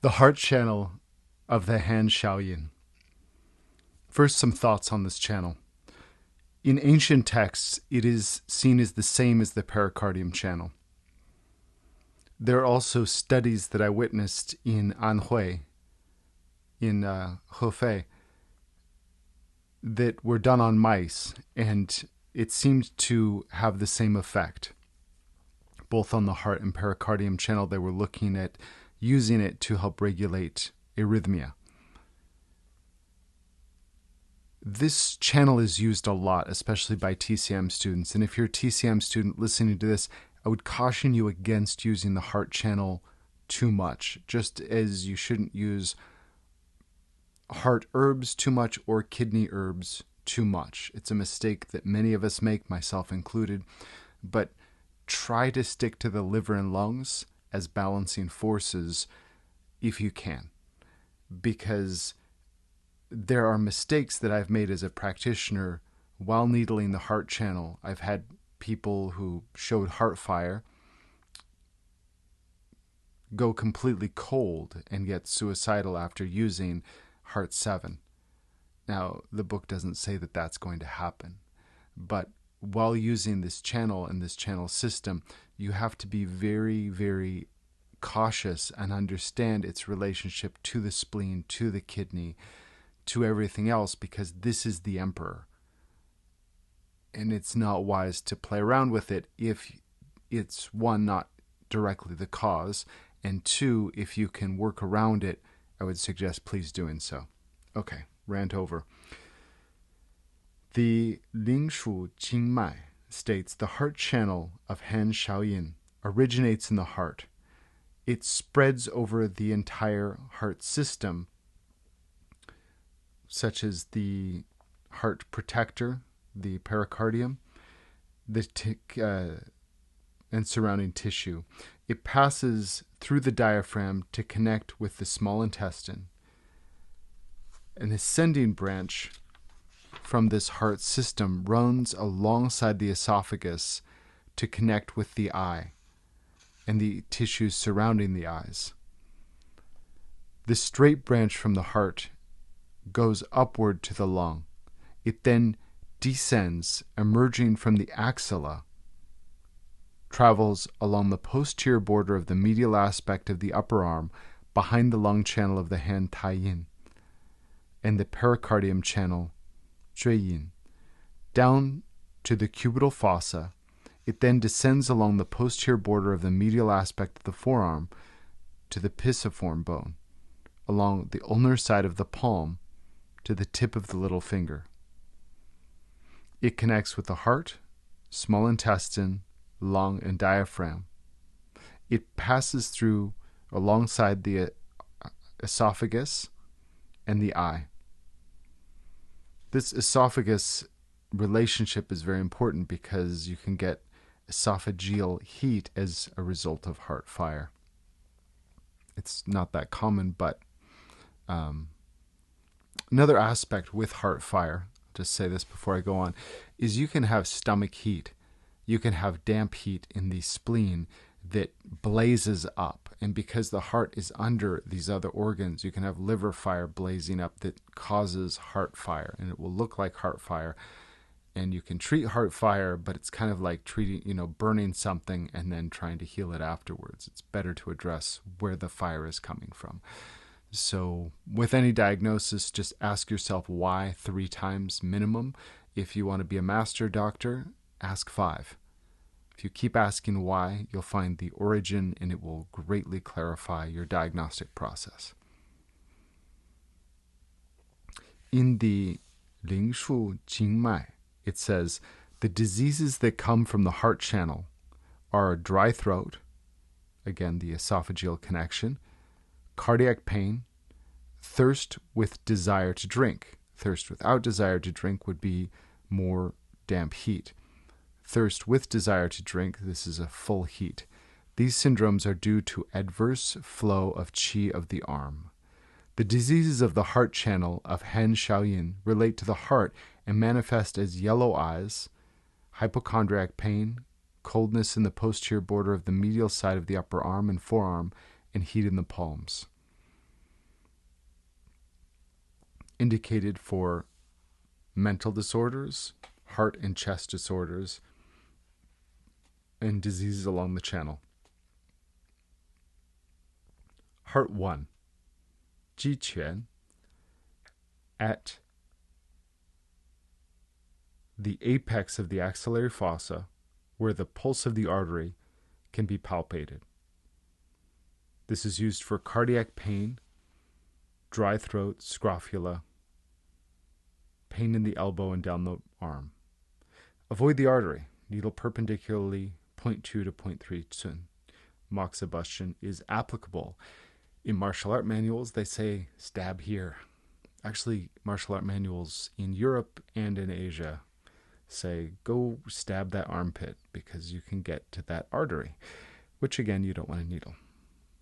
The heart channel of the hand Shaoyin. First, some thoughts on this channel. In ancient texts, it is seen as the same as the pericardium channel. There are also studies that I witnessed in Anhui, in Hefei, that were done on mice, and it seemed to have the same effect. Both on the heart and pericardium channel, they were looking at using it to help regulate arrhythmia. This channel is used a lot, especially by TCM students. And if you're a TCM student listening to this, I would caution you against using the heart channel too much, just as you shouldn't use heart herbs too much or kidney herbs too much. It's a mistake that many of us make, myself included. But try to stick to the liver and lungs as balancing forces if you can, because there are mistakes that I've made as a practitioner while needling the heart channel. I've had people who showed heart fire go completely cold and get suicidal after using heart 7. Now, the book doesn't say that that's going to happen, but while using this channel and this channel system, you have to be very, very cautious and understand its relationship to the spleen, to the kidney, to everything else, because this is the emperor. And it's not wise to play around with it if it's, one, not directly the cause, and two, if you can work around it, I would suggest please doing so. Okay, rant over. The Lingshu Jingmai states the heart channel of Han Shaoyin originates in the heart. It spreads over the entire heart system, such as the heart protector, the pericardium, and surrounding tissue. It passes through the diaphragm to connect with the small intestine. An ascending branch from this heart system runs alongside the esophagus to connect with the eye and the tissues surrounding the eyes. The straight branch from the heart goes upward to the lung. It then descends, emerging from the axilla, travels along the posterior border of the medial aspect of the upper arm behind the lung channel of the hand Taiyang and the pericardium channel Shaoyin, down to the cubital fossa. It then descends along the posterior border of the medial aspect of the forearm to the pisiform bone, along the ulnar side of the palm to the tip of the little finger. It connects with the heart, small intestine, lung, and diaphragm. It passes through alongside the esophagus and the eye. This esophagus relationship is very important because you can get esophageal heat as a result of heart fire. It's not that common, but another aspect with heart fire, just say this before I go on, is you can have stomach heat. You can have damp heat in the spleen that blazes up. And because the heart is under these other organs, you can have liver fire blazing up that causes heart fire. And it will look like heart fire. And you can treat heart fire, but it's kind of like treating, burning something and then trying to heal it afterwards. It's better to address where the fire is coming from. So with any diagnosis, just ask yourself why 3 times minimum. If you want to be a master doctor, ask 5. If you keep asking why, you'll find the origin, and it will greatly clarify your diagnostic process. In the Lingshu Jingmai, it says, the diseases that come from the heart channel are dry throat, again, the esophageal connection, cardiac pain, thirst with desire to drink. Thirst without desire to drink would be more damp heat. Thirst with desire to drink, this is a full heat. These syndromes are due to adverse flow of qi of the arm. The diseases of the heart channel of Han Shaoyin relate to the heart and manifest as yellow eyes, hypochondriac pain, coldness in the posterior border of the medial side of the upper arm and forearm, and heat in the palms. indicated for mental disorders, heart and chest disorders, and diseases along the channel. Heart 1, Ji Quan, at the apex of the axillary fossa, where the pulse of the artery can be palpated. This is used for cardiac pain, dry throat, scrofula, pain in the elbow and down the arm. Avoid the artery. Needle perpendicularly 0.2 to 0.3 cun. Moxibustion is applicable. In martial art manuals, they say stab here. Actually, martial art manuals in Europe and in Asia say go stab that armpit because you can get to that artery, which again, you don't want a needle.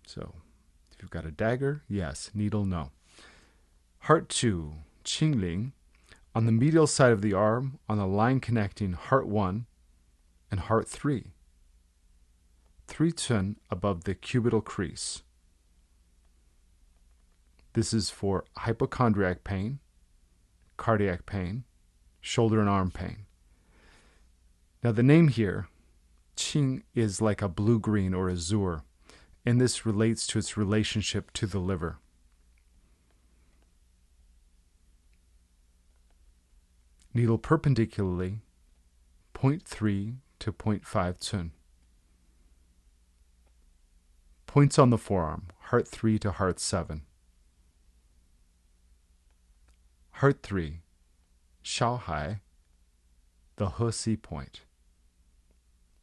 So if you've got a dagger, yes. Needle, no. Heart 2, Qingling, on the medial side of the arm, on the line connecting heart 1 and heart 3. 3 cun above the cubital crease. This is for hypochondriac pain, cardiac pain, shoulder and arm pain. Now the name here, Qing, is like a blue-green or azure, and this relates to its relationship to the liver. Needle perpendicularly 0.3 to 0.5 cun. Points on the forearm, heart 3 to heart 7. Heart 3, Shaohai, the He point.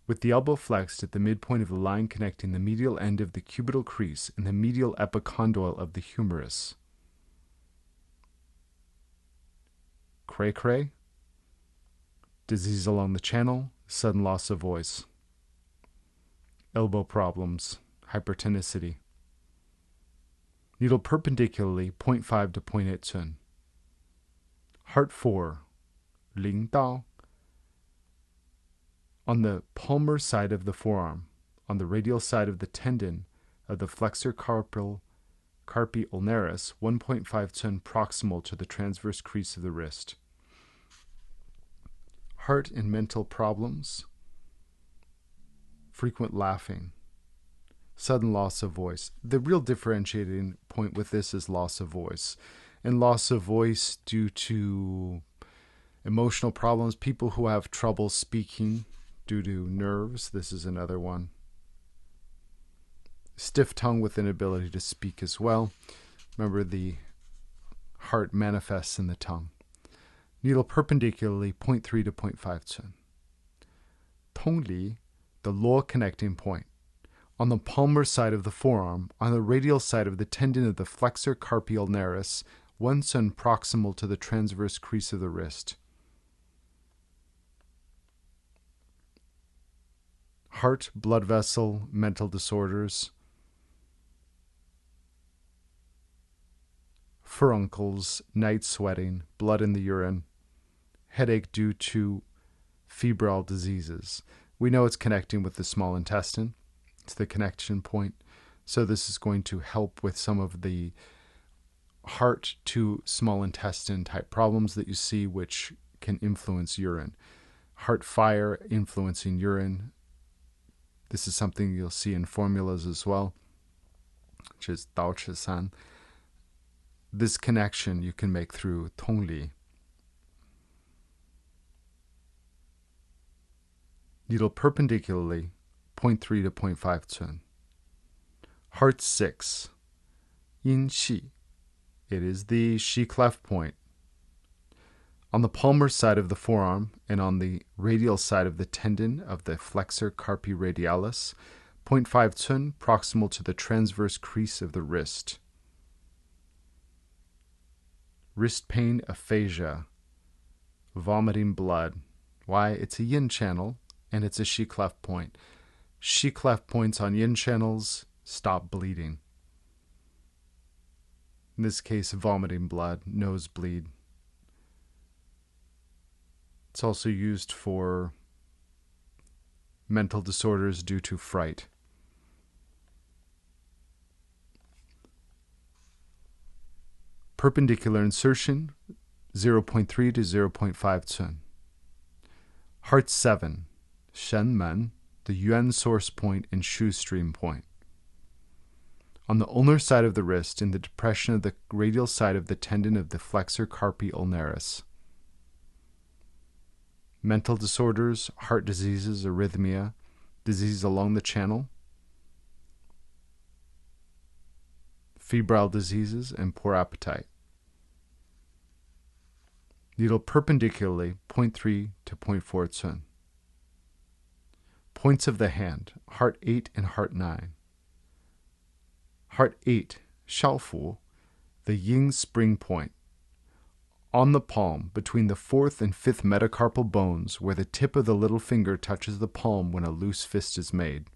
With the elbow flexed at the midpoint of the line connecting the medial end of the cubital crease and the medial epicondyle of the humerus. Cray cray, disease along the channel, sudden loss of voice. Elbow problems, hypertonicity. Needle perpendicularly 0.5 to 0.8 cun. Heart 4, Ling Dao, on the palmar side of the forearm, on the radial side of the tendon of the flexor carpi ulnaris, 1.5 cun proximal to the transverse crease of the wrist. Heart and mental problems, frequent laughing, sudden loss of voice. The real differentiating point with this is loss of voice. And loss of voice due to emotional problems, people who have trouble speaking due to nerves. This is another one. Stiff tongue with inability to speak as well. Remember, the heart manifests in the tongue. Needle perpendicularly 0.3 to 0.5 cun. Tongli, the lower connecting point. On the palmar side of the forearm, on the radial side of the tendon of the flexor carpi ulnaris, 1 cun proximal to the transverse crease of the wrist. Heart, blood vessel, mental disorders. Furuncles, night sweating, blood in the urine. Headache due to febrile diseases. We know it's connecting with the small intestine. It's the connection point. So this is going to help with some of the heart to small intestine type problems that you see, which can influence urine. Heart fire influencing urine. This is something you'll see in formulas as well, which is Dao Chi San. This connection you can make through Tongli. Needle perpendicularly 0.3 to 0.5 cun. Heart 6, Yin Shi. It is the Shi cleft point. On the palmar side of the forearm and on the radial side of the tendon of the flexor carpi radialis, 0.5 cun proximal to the transverse crease of the wrist. Wrist pain, aphasia, vomiting blood. Why? It's a yin channel and it's a Shi cleft point. Shi cleft points on yin channels stop bleeding. In this case, vomiting blood, nosebleed. It's also used for mental disorders due to fright. Perpendicular insertion, 0.3 to 0.5 cun. Heart 7, Shen Men, the yuan source point and shu stream point. On the ulnar side of the wrist, in the depression of the radial side of the tendon of the flexor carpi ulnaris. Mental disorders, heart diseases, arrhythmia, disease along the channel, febrile diseases, and poor appetite. Needle perpendicularly, 0.3 to 0.4 cun. Points of the hand, heart 8 and heart 9. Heart 8, Shaofu, the yin spring point. On the palm, between the 4th and 5th metacarpal bones, where the tip of the little finger touches the palm when a loose fist is made.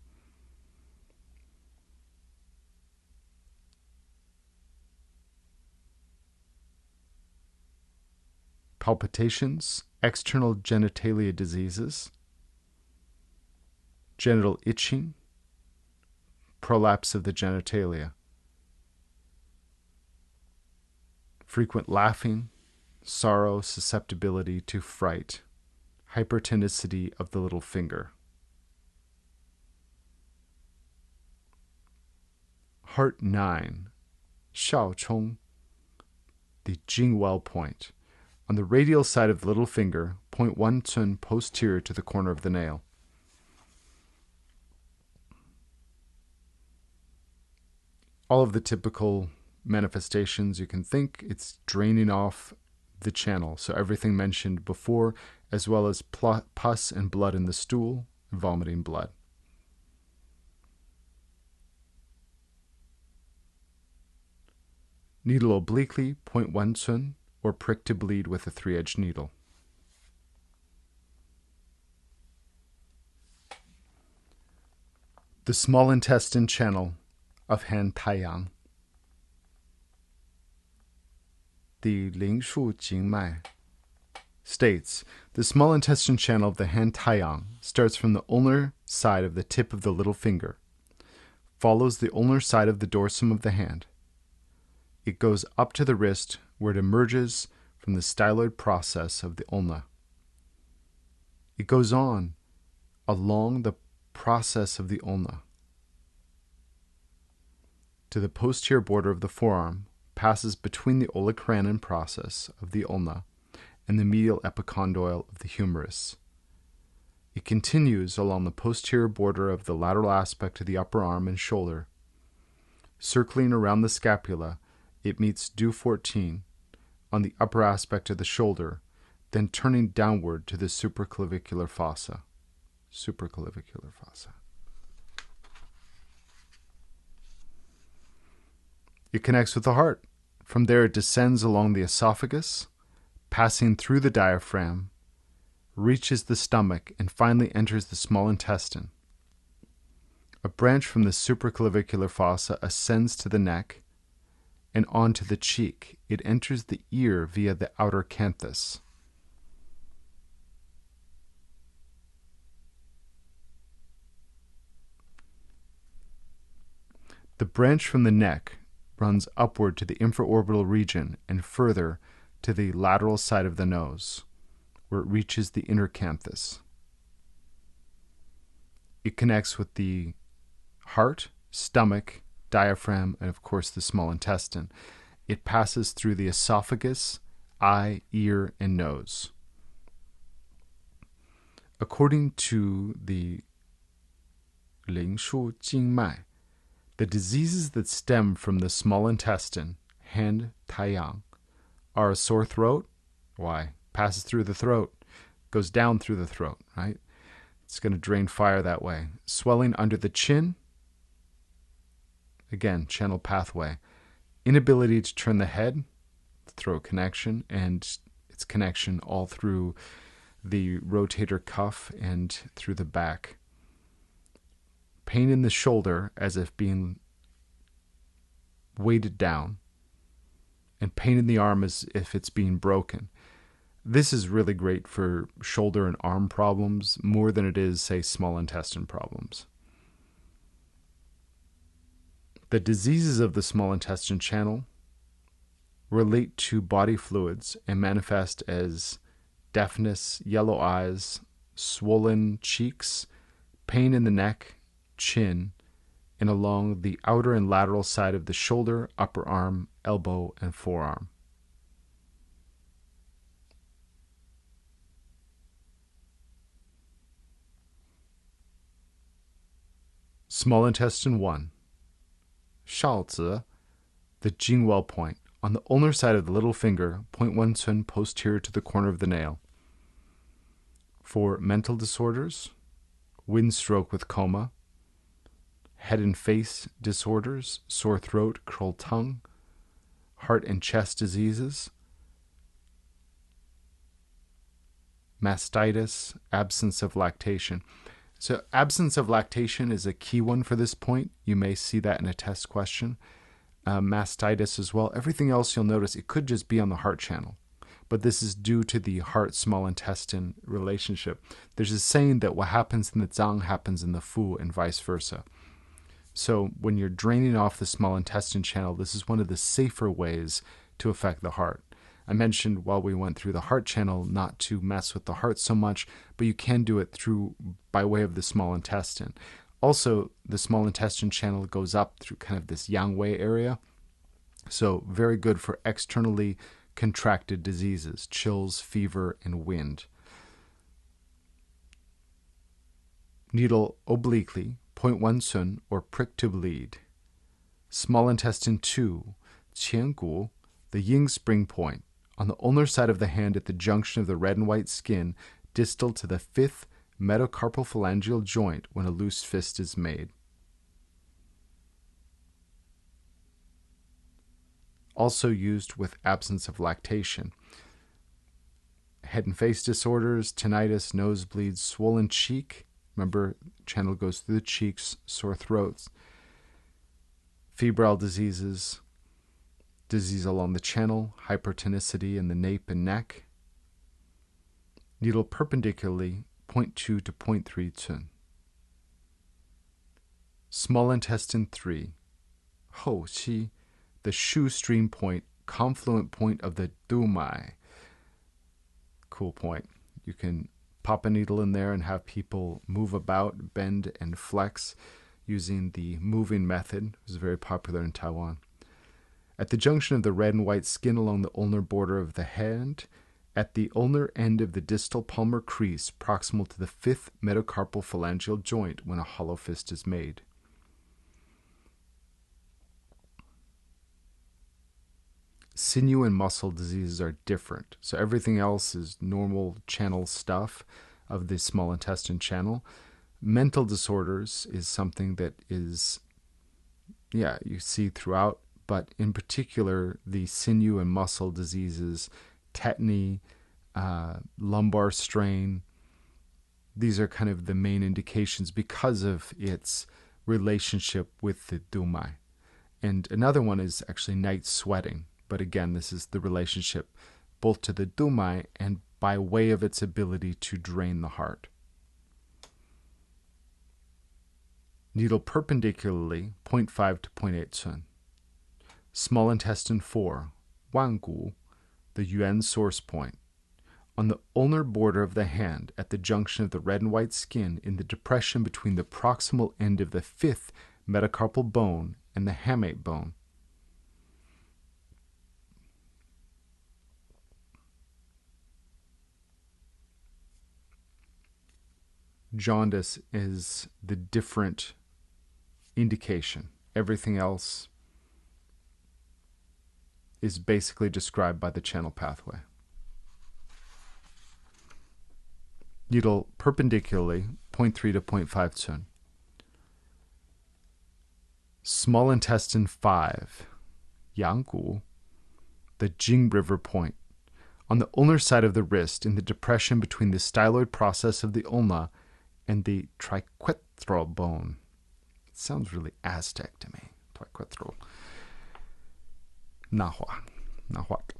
Palpitations, external genitalia diseases, genital itching, prolapse of the genitalia, frequent laughing, sorrow, susceptibility to fright, hypertonicity of the little finger. Heart 9, Shao Chong, the Jingwell point. On the radial side of the little finger, 0.1 cun posterior to the corner of the nail. All of the typical manifestations you can think, it's draining off the channel. So everything mentioned before, as well as pus and blood in the stool, vomiting blood. Needle obliquely, 0.1 cun, or prick to bleed with a 3-edged needle. The small intestine channel of hand Taiyang. The Lingshu Jingmai states, the small intestine channel of the hand Taiyang starts from the ulnar side of the tip of the little finger, follows the ulnar side of the dorsum of the hand. It goes up to the wrist, where it emerges from the styloid process of the ulna. It goes on along the process of the ulna to the posterior border of the forearm, passes between the olecranon process of the ulna and the medial epicondyle of the humerus. It continues along the posterior border of the lateral aspect of the upper arm and shoulder. Circling around the scapula, it meets due 14 on the upper aspect of the shoulder, then turning downward to the supraclavicular fossa. Supraclavicular fossa. It connects with the heart. From there it descends along the esophagus, passing through the diaphragm, reaches the stomach, and finally enters the small intestine. A branch from the supraclavicular fossa ascends to the neck and onto the cheek. It enters the ear via the outer canthus. The branch from the neck runs upward to the infraorbital region and further to the lateral side of the nose, where it reaches the inner canthus. It connects with the heart, stomach, diaphragm, and of course the small intestine. It passes through the esophagus, eye, ear, and nose. According to the Lingshu Jingmai, the diseases that stem from the small intestine, hand Taiyang, are a sore throat. Why? Passes through the throat, goes down through the throat, right? It's going to drain fire that way. Swelling under the chin, again, channel pathway. Inability to turn the head, throat connection, and its connection all through the rotator cuff and through the back. Pain in the shoulder as if being weighted down, and pain in the arm as if it's being broken. This is really great for shoulder and arm problems more than it is, say, small intestine problems. The diseases of the small intestine channel relate to body fluids and manifest as deafness, yellow eyes, swollen cheeks, pain in the neck, chin, and along the outer and lateral side of the shoulder, upper arm, elbow, and forearm. Small intestine 1. Shaozi, the Jingwell point, on the ulnar side of the little finger, 0.1 cun posterior to the corner of the nail. For mental disorders, wind stroke with coma, head and face disorders, sore throat, curled tongue, heart and chest diseases, mastitis, absence of lactation. So absence of lactation is a key one for this point. You may see that in a test question. Mastitis as well. Everything else you'll notice, it could just be on the heart channel. But this is due to the heart-small intestine relationship. There's a saying that what happens in the zang happens in the fu and vice versa. So when you're draining off the small intestine channel, this is one of the safer ways to affect the heart. I mentioned while we went through the heart channel not to mess with the heart so much, but you can do it through by way of the small intestine. Also, the small intestine channel goes up through kind of this yang wei area. So very good for externally contracted diseases, chills, fever, and wind. Needle obliquely, 0.1 cun, or prick to bleed. Small intestine 2, qiangu, the yin spring point, on the ulnar side of the hand at the junction of the red and white skin, distal to the 5th metacarpal phalangeal joint when a loose fist is made. Also used with absence of lactation. Head and face disorders, tinnitus, nosebleeds, swollen cheek. Remember, channel goes through the cheeks, sore throats. Febrile diseases, disease along the channel, hypertonicity in the nape and neck. Needle perpendicularly, 0.2 to 0.3 cun. Small intestine 3, hou qi, the shu stream point, confluent point of the dumai. Cool point. You can pop a needle in there and have people move about, bend, and flex using the moving method. It was very popular in Taiwan. At the junction of the red and white skin along the ulnar border of the hand, at the ulnar end of the distal palmar crease, proximal to the 5th metacarpal phalangeal joint when a hollow fist is made. Sinew and muscle diseases are different. So everything else is normal channel stuff of the small intestine channel. Mental disorders is something that is, you see throughout, but in particular, the sinew and muscle diseases, tetany, lumbar strain, these are kind of the main indications because of its relationship with the dumai. And another one is actually night sweating. But again, this is the relationship both to the dumai and by way of its ability to drain the heart. Needle perpendicularly, 0.5 to 0.8 cun. Small intestine 4, wangu, the yuan source point, on the ulnar border of the hand at the junction of the red and white skin in the depression between the proximal end of the 5th metacarpal bone and the hamate bone. Jaundice is the different indication. Everything else is basically described by the channel pathway. Needle perpendicularly, 0.3 to 0.5 cun. Small intestine 5, yanggu, the Jing River point, on the ulnar side of the wrist in the depression between the styloid process of the ulna and the triquetral bone. It sounds really Aztec to me. Triquetral. Nahuatl.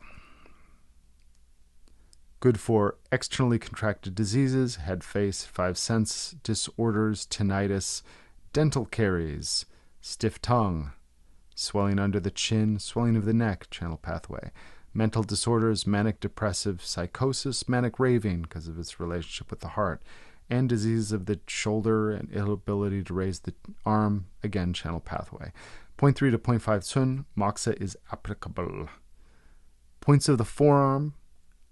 Good for externally contracted diseases, head, face, 5 sense disorders, tinnitus, dental caries, stiff tongue, Swelling under the chin, swelling of the neck, channel pathway. Mental disorders, manic depressive psychosis, manic raving because of its relationship with the heart, and disease of the shoulder and inability to raise the arm, again, channel pathway. 0.3 to 0.5 Cun, moxa is applicable. Points of the forearm,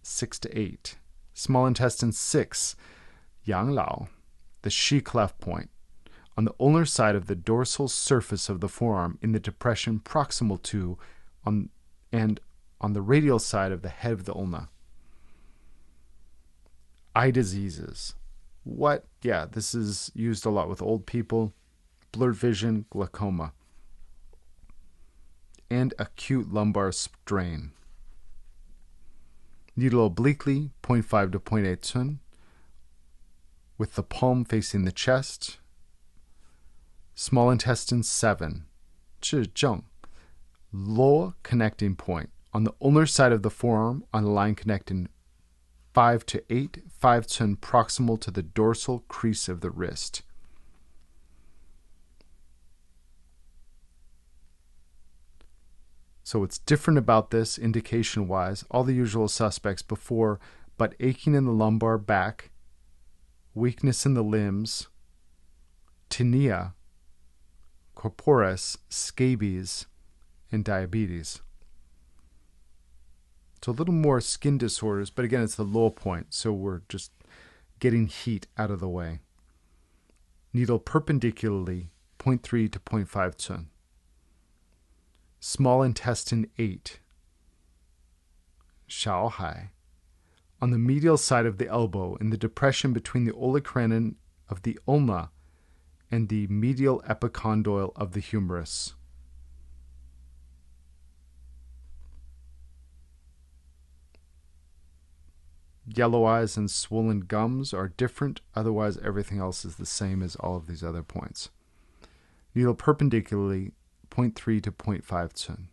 6 to 8. Small intestine 6, Yang Lao, the Shi cleft point, on the ulnar side of the dorsal surface of the forearm in the depression proximal to and on the radial side of the head of the ulna. Eye diseases. What? Yeah, this is used a lot with old people. Blurred vision, glaucoma. And acute lumbar strain. Needle obliquely, 0.5 to 0.8 Cun, with the palm facing the chest. Small intestine 7, 智正, lower connecting point on the ulnar side of the forearm on a line connecting 5 to 8, 5 Cun proximal to the dorsal crease of the wrist. So what's different about this indication-wise, all the usual suspects before, but aching in the lumbar back, weakness in the limbs, tinea, corporis, scabies, and diabetes. So a little more skin disorders, but again, it's the low point, so we're just getting heat out of the way. Needle perpendicularly, 0.3 to 0.5 Cun. Small intestine 8, Shaoyin, on the medial side of the elbow in the depression between the olecranon of the ulna and the medial epicondyle of the humerus. Yellow eyes and swollen gums are different, otherwise everything else is the same as all of these other points. Needle perpendicularly, 0.3 to 0.5 Cun.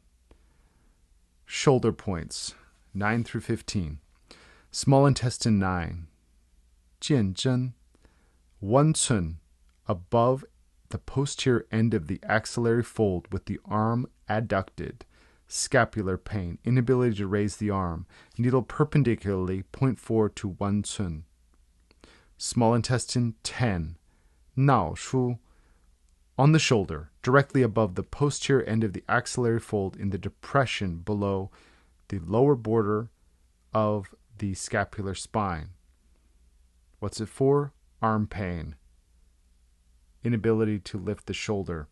Shoulder points, 9 through 15. Small intestine 9, 见真, 1 Cun, above the posterior end of the axillary fold with the arm adducted. Scapular pain, inability to raise the arm. Needle perpendicularly, 0.4 to 1 Cun. Small intestine 10, 脑腧, on the shoulder, directly above the posterior end of the axillary fold in the depression below the lower border of the scapular spine. What's it for? Arm pain. Inability to lift the shoulder.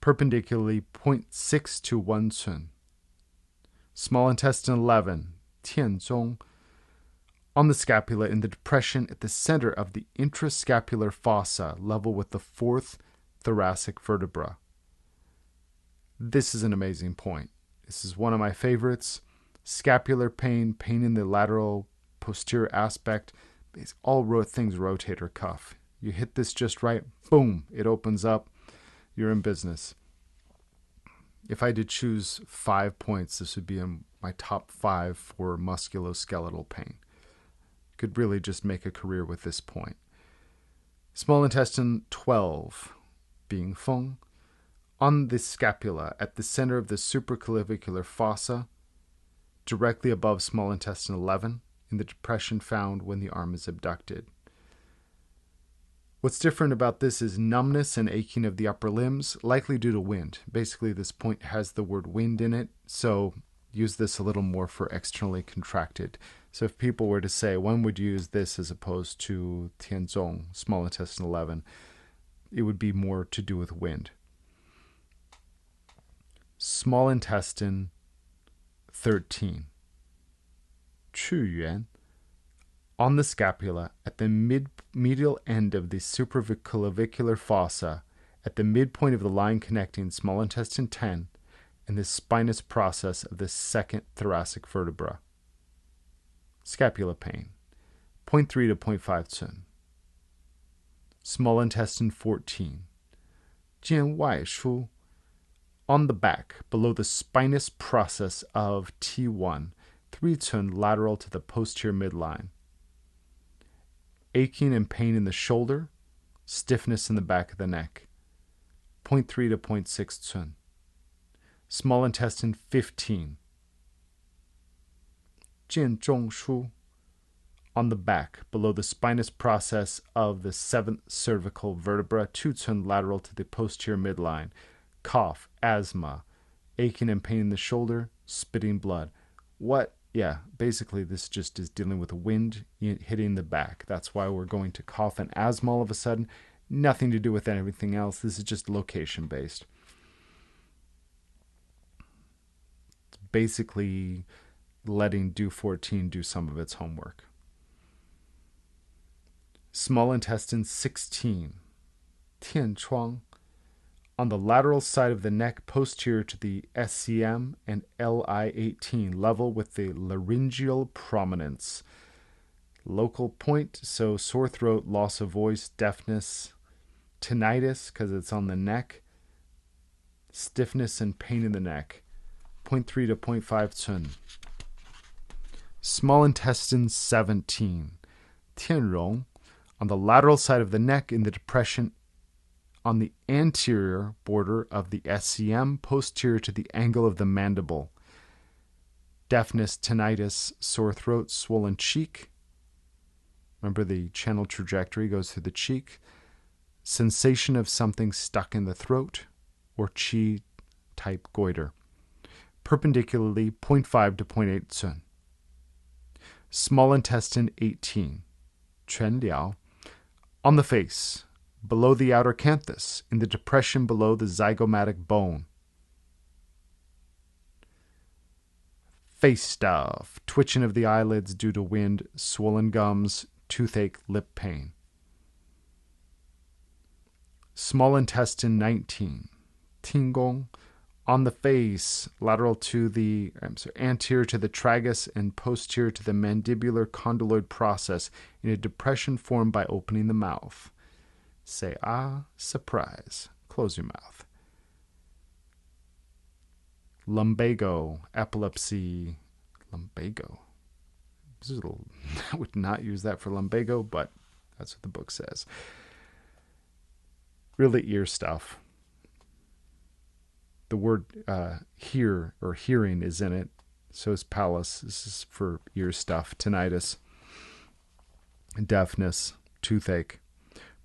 Perpendicularly, 0.6 to 1 Cun. Small intestine 11, 天宗, on the scapula in the depression at the center of the intrascapular fossa, level with the 4th thoracic vertebra. This is an amazing point. This is one of my favorites. Scapular pain, pain in the lateral posterior aspect, it's all things rotator cuff. You hit this just right, boom, it opens up, you're in business. If I did choose 5 points, this would be in my top 5 for musculoskeletal pain. Could really just make a career with this point. Small intestine 12, 丙风, on the scapula at the center of the supraclavicular fossa, directly above small intestine 11, in the depression found when the arm is abducted. What's different about this is numbness and aching of the upper limbs, likely due to wind. Basically, this point has the word wind in it, so use this a little more for externally contracted. So if people were to say, when would you use this as opposed to Tianzong, small intestine 11, it would be more to do with wind. Small intestine 13, 去元, on the scapula at the medial end of the supraclavicular fossa, at the midpoint of the line connecting small intestine 10 and the spinous process of the 2nd thoracic vertebra. Scapula pain, 0.3 to 0.5 Cun. Small intestine 14, 见外腧, on the back, below the spinous process of T1, 3 Cun lateral to the posterior midline. Aching and pain in the shoulder, stiffness in the back of the neck, 0.3 to 0.6 Cun. Small intestine 15. 见中枢 on the back, below the spinous process of the 7th cervical vertebra, 2 cun lateral to the posterior midline. Cough, asthma, aching and pain in the shoulder, spitting blood. What? Yeah, basically this just is dealing with the wind hitting the back. That's why we're going to cough and asthma all of a sudden. Nothing to do with anything else. This is just location based. It's basically letting Do 14 do some of its homework. Small intestine 16. 天窗. On the lateral side of the neck, posterior to the SCM and LI18, level with the laryngeal prominence. Local point, so sore throat, loss of voice, deafness, tinnitus, because it's on the neck, stiffness and pain in the neck. 0.3 to 0.5 cun. Small intestine 17. 天容. On the lateral side of the neck in the depression on the anterior border of the SCM, posterior to the angle of the mandible. Deafness, tinnitus, sore throat, swollen cheek. Remember the channel trajectory goes through the cheek. Sensation of something stuck in the throat or chi type goiter. Perpendicularly 0.5 to 0.8 cun. Small intestine 18. 全疗. On the face, below the outer canthus, in the depression below the zygomatic bone. Face stuff, twitching of the eyelids due to wind, swollen gums, toothache, lip pain. Small intestine 19. 听宫. On the face, anterior to the tragus and posterior to the mandibular condyloid process in a depression formed by opening the mouth. Say, ah, surprise. Close your mouth. Lumbago, epilepsy. Lumbago. I would not use that for lumbago, but that's what the book says. Really ear stuff. The word hear or hearing is in it. So is palate. This is for ear stuff. Tinnitus, deafness, toothache.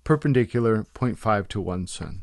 Perpendicular 0.5 to 1 cun.